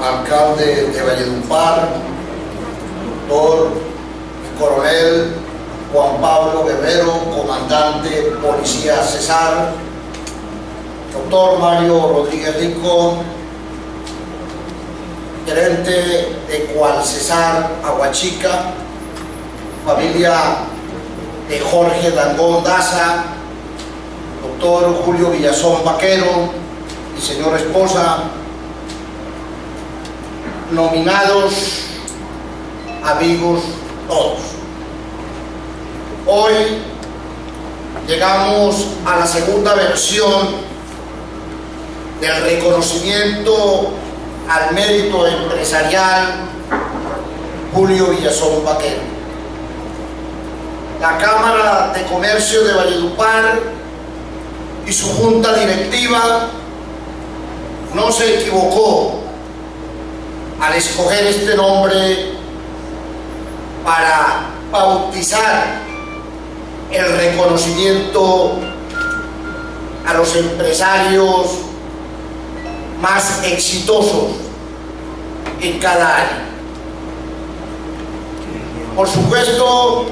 alcalde de Valledupar, doctor coronel Juan Pablo Guerrero, comandante Policía Cesar, doctor Mario Rodríguez Rico, gerente de Cual Cesar Aguachica, familia de Jorge Dangón Daza, doctor Julio Villazón Baquero y señora esposa, nominados, amigos todos. Hoy llegamos a la segunda versión del reconocimiento al Mérito Empresarial Julio Villazón Baquero. La Cámara de Comercio de Valledupar y su junta directiva no se equivocó al escoger este nombre para bautizar el reconocimiento a los empresarios más exitosos en cada área. Por supuesto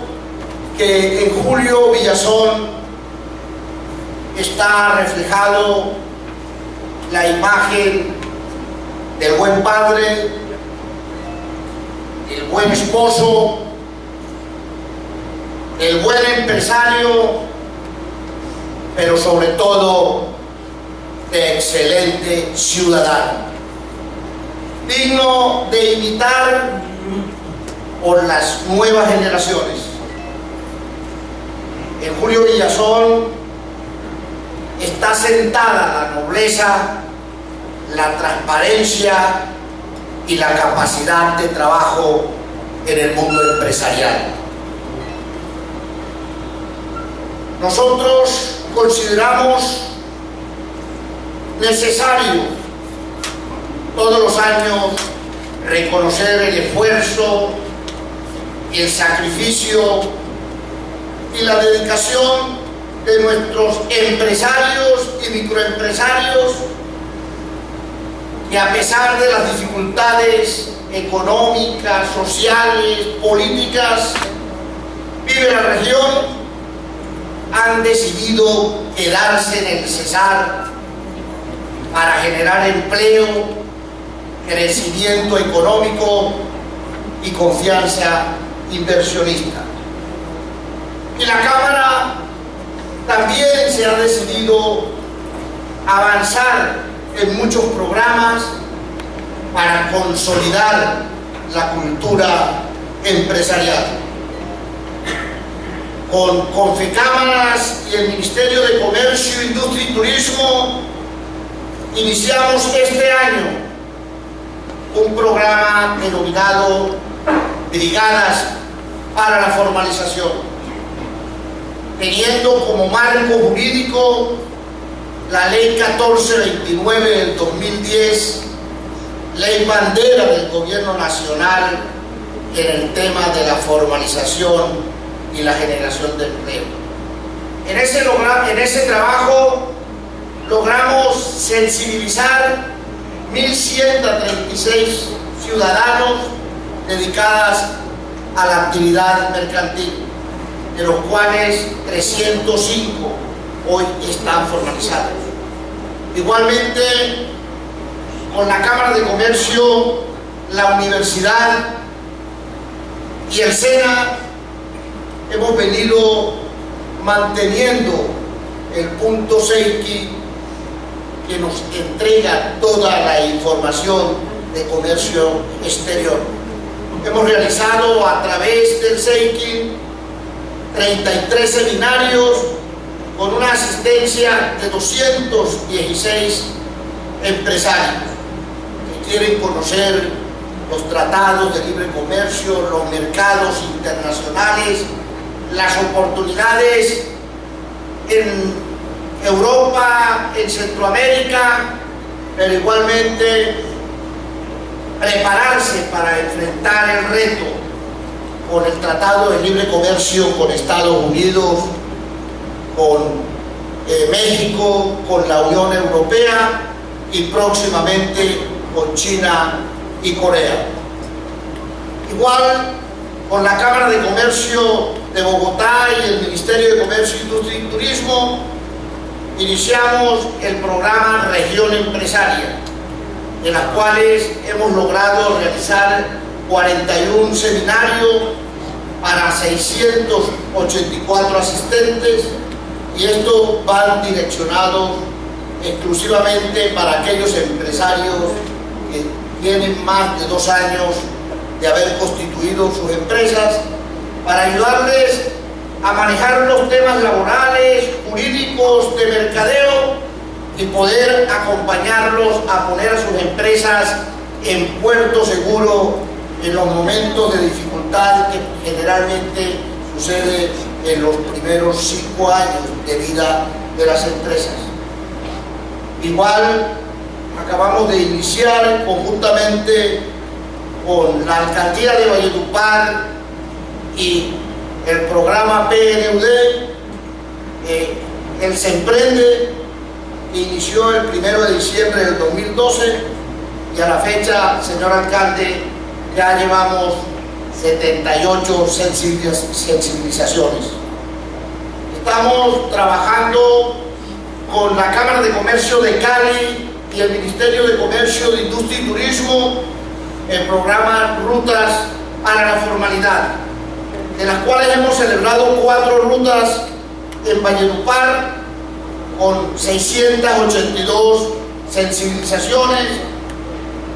que en Julio Villazón está reflejado la imagen del buen padre, el buen esposo, el buen empresario, pero sobre todo de excelente ciudadano, digno de imitar por las nuevas generaciones. En Julio Villazón está sentada la nobleza, la transparencia y la capacidad de trabajo en el mundo empresarial. Nosotros consideramos necesario todos los años reconocer el esfuerzo y el sacrificio y la dedicación de nuestros empresarios y microempresarios que, a pesar de las dificultades económicas, sociales, políticas vive la región, han decidido quedarse en el Cesar para generar empleo, crecimiento económico y confianza inversionista. Y la Cámara también se ha decidido avanzar en muchos programas para consolidar la cultura empresarial. Con Confecámaras y el Ministerio de Comercio, Industria y Turismo iniciamos este año un programa denominado Brigadas para la Formalización, teniendo como marco jurídico la Ley 1429 del 2010, ley bandera del Gobierno Nacional en el tema de la formalización y la generación de empleo. En ese trabajo logramos sensibilizar 1.136 ciudadanos dedicadas a la actividad mercantil, de los cuales 305 hoy están formalizados. Igualmente, con la Cámara de Comercio, la Universidad y el SENA hemos venido manteniendo el punto Seiqui que nos entrega toda la información de comercio exterior. Hemos realizado a través del Seiqui 33 seminarios con una asistencia de 216 empresarios que quieren conocer los tratados de libre comercio, los mercados internacionales, las oportunidades en Europa, en Centroamérica, pero igualmente prepararse para enfrentar el reto con el Tratado de Libre Comercio con Estados Unidos, con México, con la Unión Europea y próximamente con China y Corea. Igual con la Cámara de Comercio de Bogotá y el Ministerio de Comercio, Industria y Turismo iniciamos el programa Región Empresaria, de las cuales hemos logrado realizar 41 seminarios para 684 asistentes, y estos van direccionados exclusivamente para aquellos empresarios que tienen más de 2 años de haber constituido sus empresas, para ayudarles a manejar los temas laborales, jurídicos, de mercadeo, y poder acompañarlos a poner a sus empresas en puerto seguro en los momentos de dificultad que generalmente sucede en los primeros 5 años de vida de las empresas. Igual acabamos de iniciar conjuntamente con la Alcaldía de Valledupar y el programa PNUD, el Se Emprende, que inició el 1 de diciembre del 2012, y a la fecha, señor alcalde, ya llevamos 78 sensibilizaciones. Estamos trabajando con la Cámara de Comercio de Cali y el Ministerio de Comercio, de Industria y Turismo el programa Rutas para la Formalidad, de las cuales hemos celebrado 4 rutas en Valledupar con 682 sensibilizaciones,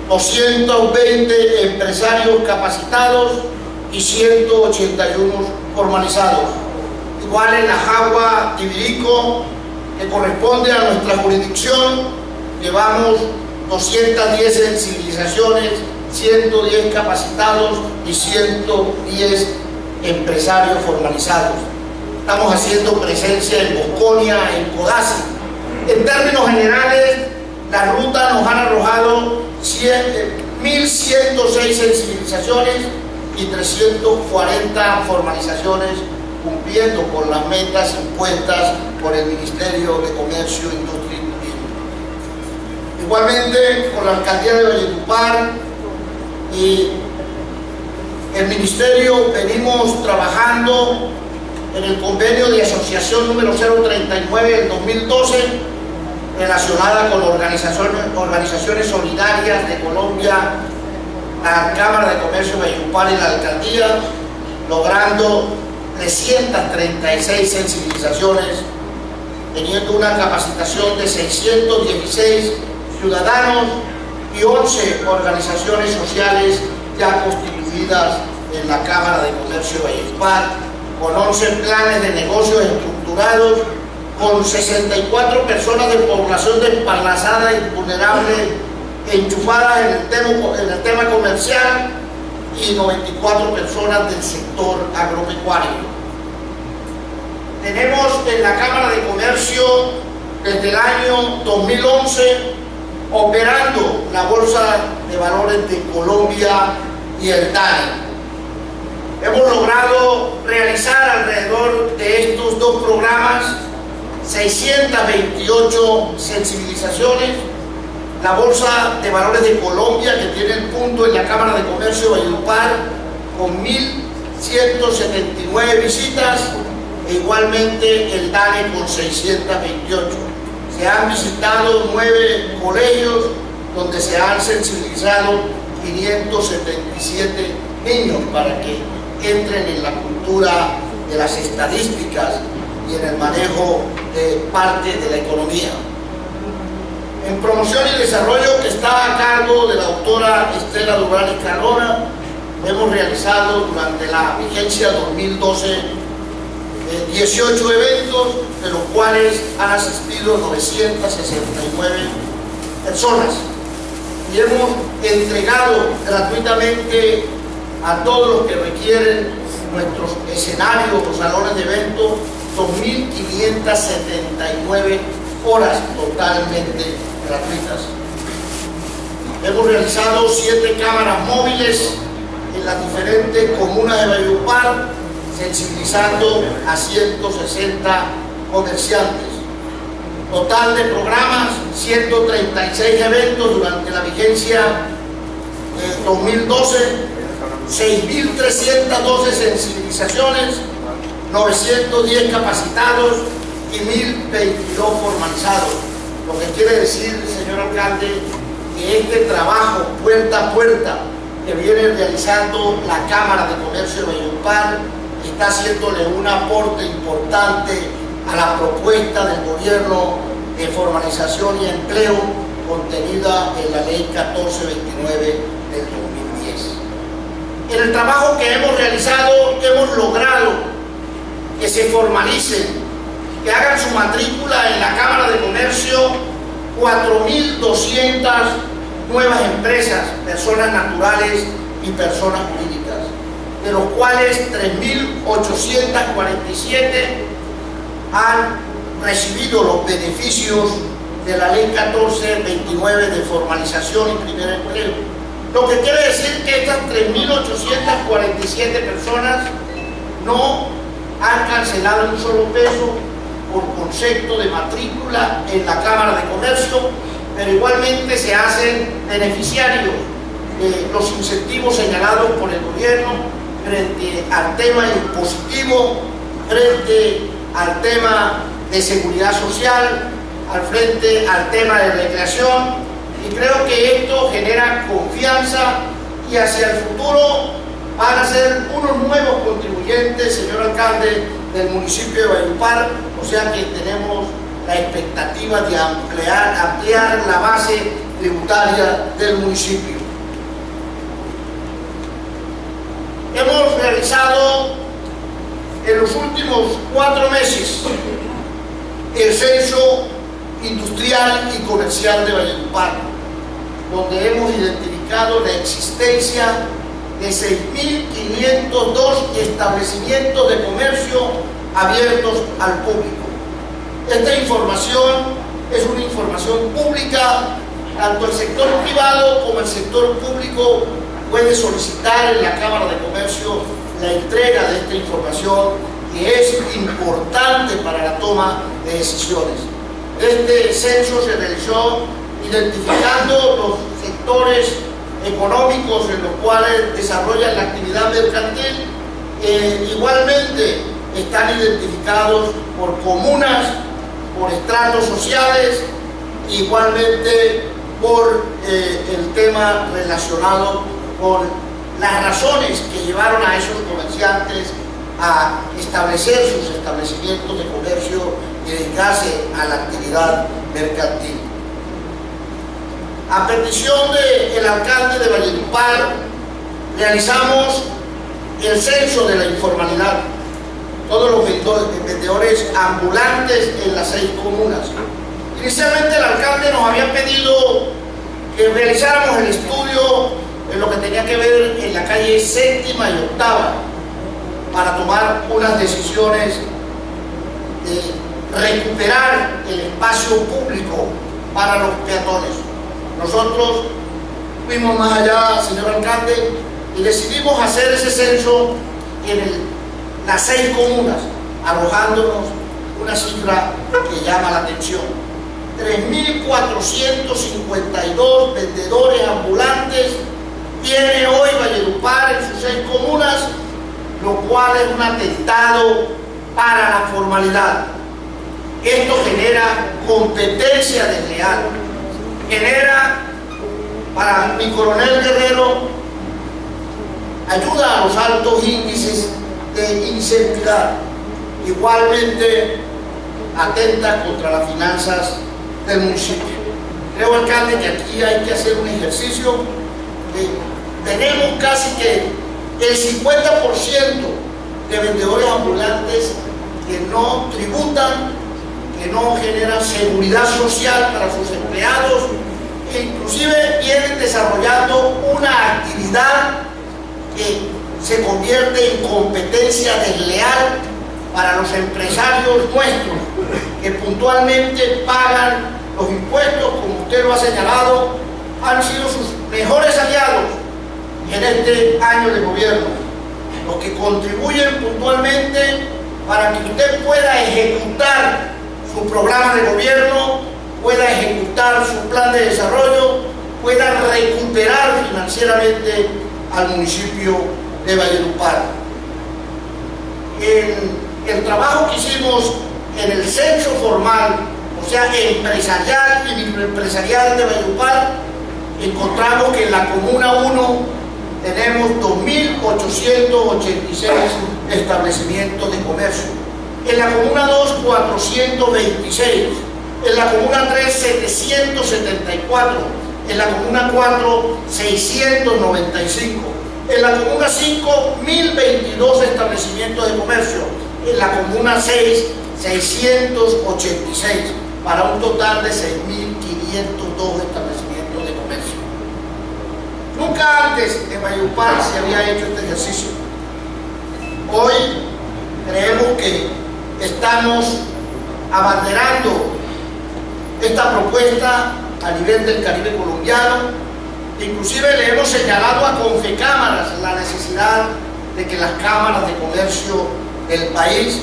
220 empresarios capacitados y 181 formalizados. Igual en la Jagua Ibirico, que corresponde a nuestra jurisdicción, llevamos 210 sensibilizaciones, 110 capacitados y 110 empresarios formalizados. Estamos haciendo presencia en Bosconia, en Codazzi. En términos generales, la ruta nos han arrojado 1.106 sensibilizaciones y 340 formalizaciones, cumpliendo con las metas impuestas por el Ministerio de Comercio, Industria y Turismo. Igualmente, con la Alcaldía de Valledupar y el Ministerio venimos trabajando en el convenio de asociación número 039 del 2012, relacionada con organizaciones solidarias de Colombia, la Cámara de Comercio de Valledupar y la Alcaldía, logrando 336 sensibilizaciones, teniendo una capacitación de 616 ciudadanos y 11 organizaciones sociales ya constituidas en la Cámara de Comercio de Valledupar, con 11 planes de negocios estructurados, con 64 personas de población desplazada y vulnerable enchufadas en el tema comercial y 94 personas del sector agropecuario. Tenemos en la Cámara de Comercio desde el año 2011 operando la Bolsa de Valores de Colombia y el DANE. Hemos logrado realizar alrededor de estos 2 programas 628 sensibilizaciones. La Bolsa de Valores de Colombia, que tiene el punto en la Cámara de Comercio de Valledupar, con 1.179 visitas, e igualmente el DANE con 628. Se han visitado 9 colegios donde se han sensibilizado 577 niños para que entren en la cultura de las estadísticas y en el manejo de parte de la economía. En promoción y desarrollo, que está a cargo de la doctora Estela Durán Escalona, hemos realizado durante la vigencia 2012 18 eventos, de los cuales han asistido 969 personas, y hemos entregado gratuitamente a todos los que requieren nuestros escenarios o salones de eventos 2.579 horas totalmente gratuitas. Hemos realizado 7 cámaras móviles en las diferentes comunas de Valledupar, sensibilizando a 160 comerciantes. Total de programas, 136 eventos durante la vigencia 2012, 6.312 sensibilizaciones, 910 capacitados y 1.022 formalizados. Lo que quiere decir, señor alcalde, que este trabajo puerta a puerta que viene realizando la Cámara de Comercio de Valledupar está haciéndole un aporte importante a la propuesta del gobierno de formalización y empleo contenida en la ley 1429 del 2010. En el trabajo que hemos realizado hemos logrado que se formalicen, que hagan su matrícula en la Cámara de Comercio 4.200 nuevas empresas, personas naturales y personas jurídicas, de los cuales 3.847 han recibido los beneficios de la ley 1429 de formalización y primer empleo. Lo que quiere decir que estas 3.847 personas no han cancelado un solo peso por concepto de matrícula en la Cámara de Comercio, pero igualmente se hacen beneficiarios de los incentivos señalados por el gobierno frente al tema impositivo, frente al tema de seguridad social, frente al tema de recreación, y creo que esto genera confianza y hacia el futuro van a ser unos nuevos contribuyentes, señor alcalde, del municipio de Valledupar, o sea que tenemos la expectativa de ampliar la base tributaria del municipio. Hemos realizado en los últimos 4 meses el censo industrial y comercial de Valledupar, donde hemos identificado la existencia de 6.502 establecimientos de comercio abiertos al público. Esta información es una información pública, tanto el sector privado como el sector público puede solicitar en la Cámara de Comercio la entrega de esta información, que es importante para la toma de decisiones. Este censo se realizó identificando los sectores económicos en los cuales desarrollan la actividad mercantil. Igualmente están identificados por comunas, por estratos sociales, igualmente por el tema relacionado con las razones que llevaron a esos comerciantes a establecer sus establecimientos de comercio y dedicarse a la actividad mercantil. A petición del alcalde de Valledupar, realizamos el censo de la informalidad, todos los vendedores ambulantes en las 6 comunas. Inicialmente el alcalde nos había pedido que realizáramos el estudio en lo que tenía que ver en la calle 7ª y 8ª para tomar unas decisiones de recuperar el espacio público para los peatones. Nosotros fuimos más allá, señor alcalde, y decidimos hacer ese censo en las 6 comunas, arrojándonos una cifra que llama la atención: 3.452 vendedores ambulantes tiene hoy Valledupar en sus 6 comunas, lo cual es un atentado para la formalidad. Esto genera competencia desleal, genera, para mi coronel Guerrero, ayuda a los altos índices de inseguridad, igualmente atenta contra las finanzas del municipio. Creo, alcalde, que aquí hay que hacer un ejercicio. Tenemos casi que el 50% de vendedores ambulantes que no tributan, que no generan seguridad social para sus empleados, e inclusive vienen desarrollando una actividad que se convierte en competencia desleal para los empresarios nuestros, que puntualmente pagan los impuestos, como usted lo ha señalado, han sido sus mejores aliados en este año de gobierno, los que contribuyen puntualmente para que usted pueda ejecutar su su programa de gobierno, pueda ejecutar su plan de desarrollo, pueda recuperar financieramente al municipio de Valledupar. El trabajo que hicimos en el censo formal, o sea, empresarial y microempresarial de Valledupar, encontramos que en la Comuna 1 tenemos 2.886 establecimientos de comercio, en la Comuna 2 426, en la Comuna 3 774, en la Comuna 4 695, en la Comuna 5 1022 establecimientos de comercio, en la Comuna 6 686, para un total de 6.502 establecimientos de comercio. Nunca antes en Valledupar se había hecho este ejercicio. Hoy creemos que estamos abanderando esta propuesta a nivel del Caribe colombiano. Inclusive le hemos señalado a Confecámaras la necesidad de que las cámaras de comercio del país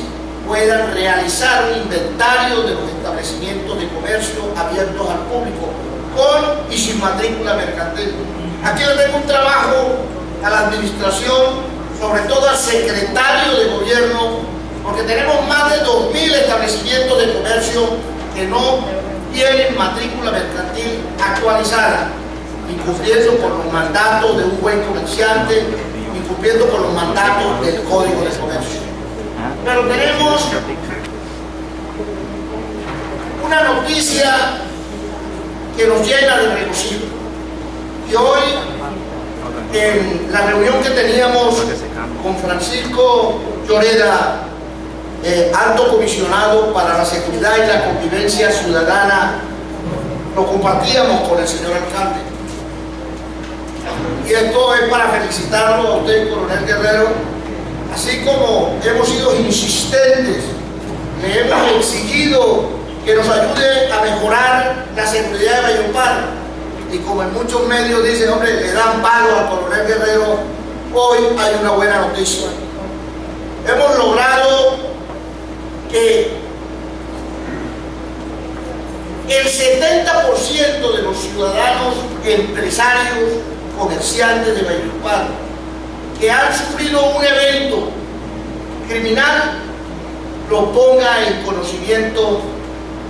puedan realizar un inventario de los establecimientos de comercio abiertos al público, con y sin matrícula mercantil. Aquí le tengo un trabajo a la administración, sobre todo al secretario de gobierno, porque tenemos más de 2.000 establecimientos de comercio que no tienen matrícula mercantil actualizada, incumpliendo por los mandatos de un buen comerciante, incumpliendo por los mandatos del Código de Comercio. Pero tenemos una noticia que nos llena de regocijo. Y hoy, en la reunión que teníamos con Francisco Lloreda, alto comisionado para la seguridad y la convivencia ciudadana, lo compartíamos con el señor alcalde. Y esto es para felicitarlo a usted, coronel Guerrero. Así como hemos sido insistentes, le hemos exigido que nos ayude a mejorar la seguridad de Valledupar, y como en muchos medios dicen, hombre, le dan palo al coronel Guerrero, hoy hay una buena noticia. Hemos logrado que el 70% de los ciudadanos, empresarios, comerciantes de Valledupar, que han sufrido un evento criminal, lo ponga en conocimiento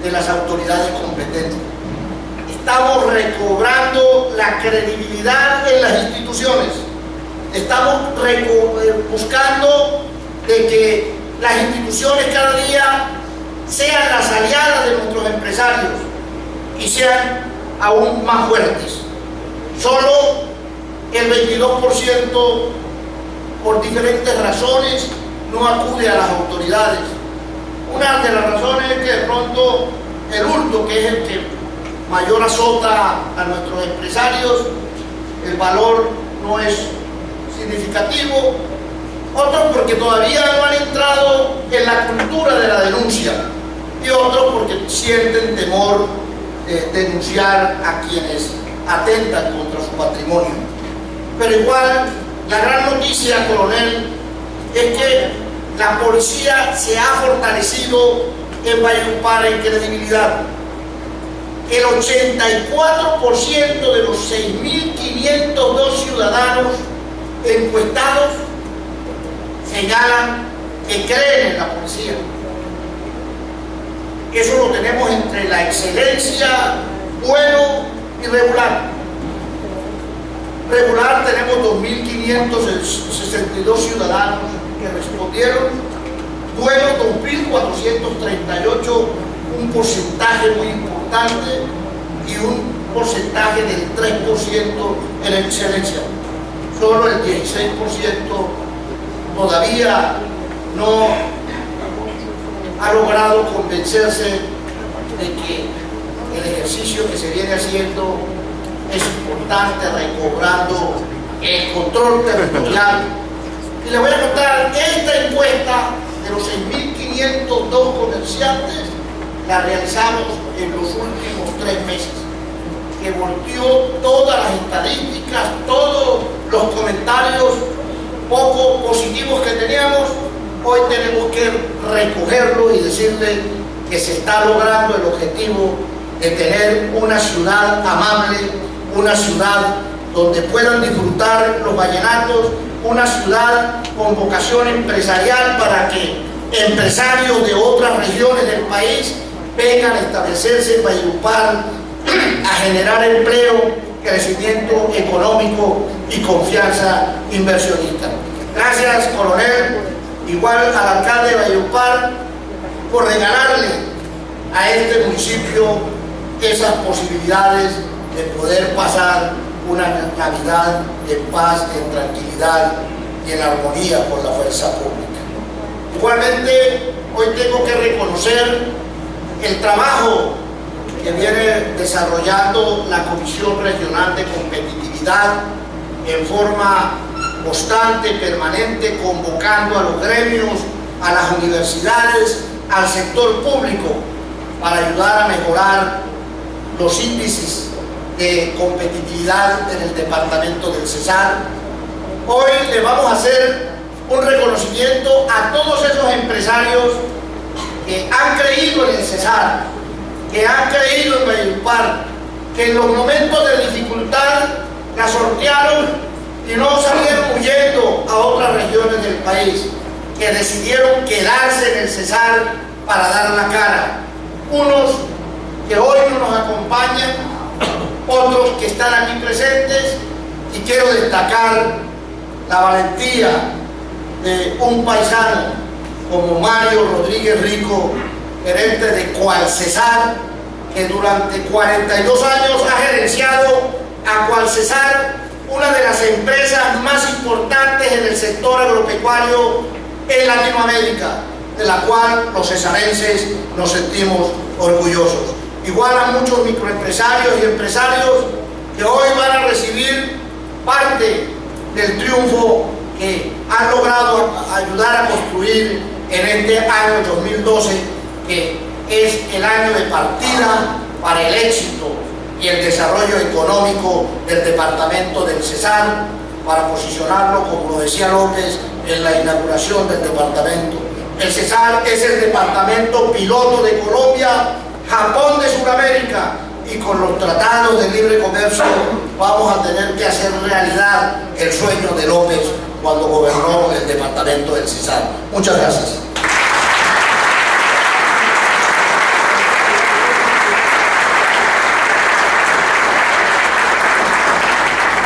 de las autoridades competentes. Estamos recobrando la credibilidad en las instituciones. Estamos buscando de que las instituciones cada día sean las aliadas de nuestros empresarios y sean aún más fuertes. Solo el 22%, por diferentes razones, no acude a las autoridades. Una de las razones es que de pronto el hurto, que es el que mayor azota a nuestros empresarios, el valor no es significativo. Otros porque todavía no han entrado en la cultura de la denuncia, y otros porque sienten temor de denunciar a quienes atentan contra su patrimonio. Pero igual, la gran noticia, coronel, es que la policía se ha fortalecido en Valledupar en credibilidad. El 84% de los 6.502 ciudadanos encuestados señalan que creen en la policía. Eso lo tenemos entre la excelencia, bueno y regular. Regular tenemos 2.562 ciudadanos que respondieron, bueno 2.438, un porcentaje muy importante, y un porcentaje del 3% en excelencia. Solo el 16% todavía no ha logrado convencerse de que el ejercicio que se viene haciendo es importante, recobrando el control territorial. Y les voy a contar, esta encuesta de los 6.502 comerciantes la realizamos en los últimos 3 meses, que volteó todas las estadísticas, todos los comentarios poco positivos que teníamos. Hoy tenemos que recogerlos y decirle que se está logrando el objetivo de tener una ciudad amable, una ciudad donde puedan disfrutar los vallenatos, una ciudad con vocación empresarial para que empresarios de otras regiones del país vengan a establecerse en Valledupar, a generar empleo, crecimiento económico y confianza inversionista. Gracias, coronel, igual al alcalde de Valledupar, por regalarle a este municipio esas posibilidades de poder pasar una Navidad en paz, en tranquilidad y en armonía con la fuerza pública. Igualmente, hoy tengo que reconocer el trabajo que viene desarrollando la Comisión Regional de Competitividad en forma constante, permanente, convocando a los gremios, a las universidades, al sector público, para ayudar a mejorar los índices de competitividad en el departamento del Cesar. Hoy le vamos a hacer un reconocimiento a todos esos empresarios que han creído en el Cesar, que han creído en Valledupar, que en los momentos de dificultad la sortearon y no salieron huyendo a otras regiones del país, que decidieron quedarse en el Cesar para dar la cara. Unos que hoy no nos acompañan, otros que están aquí presentes, y quiero destacar la valentía de un paisano como Mario Rodríguez Rico, gerente de Coalcesar, que durante 42 años ha gerenciado a Coalcesar, una de las empresas más importantes en el sector agropecuario en Latinoamérica, de la cual los cesarenses nos sentimos orgullosos. Igual a muchos microempresarios y empresarios que hoy van a recibir parte del triunfo que han logrado ayudar a construir en este año 2012, que es el año de partida para el éxito y el desarrollo económico del departamento del Cesar, para posicionarlo, como lo decía López en la inauguración del departamento. El Cesar es el departamento piloto de Colombia, Japón de Sudamérica, y con los tratados de libre comercio vamos a tener que hacer realidad el sueño de López cuando gobernó el departamento del Cesar. Muchas gracias.